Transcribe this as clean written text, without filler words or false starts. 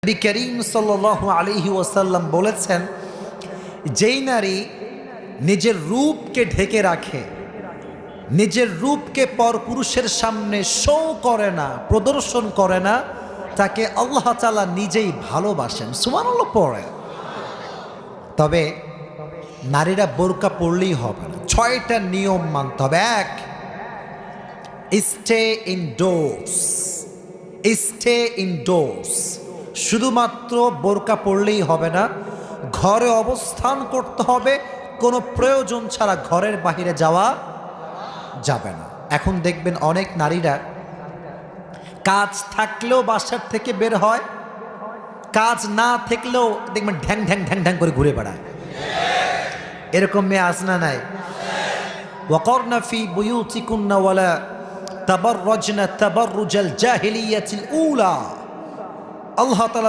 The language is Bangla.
নবী করিম সাল্লাল্লাহু আলাইহি ওয়াসাল্লাম বলেছেন, যেই নারী নিজের রূপকে ঢেকে রাখে, নিজের রূপকে পরপুরুষের সামনে শো করে না, প্রদর্শন করে না, তাকে আল্লাহ তাআলা নিজেই ভালোবাসেন। সুবহানাল্লাহ পড়ে। তবে নারীরা বোরকা পরলেই হবে না, 6টা নিয়ম মানতে হবে। 1, স্টে ইনডোরস। স্টে ইনডোরস, শুধুমাত্র বোরকা পরলেই হবে না, ঘরে অবস্থান করতে হবে, কোনো প্রয়োজন ছাড়া ঘরের বাইরে যাওয়া যাবে না। এখন দেখবেন অনেক নারীরা কাজ থাকলেও বাসার থেকে বের হয়, কাজ না থাকলেও দেখবেন ঢ্যাং ঢ্যাং ঢ্যাং ঢ্যাং করে ঘুরে বেড়ায়। এরকম মেয়ে আছে না নাই? ওয়াকরনা ফি বুয়ুতিকুন্না ওয়ালা তাবাররাজনা তাবাররুজাল জাহিলিয়াতিল উলা। আল্লাহ তাআলা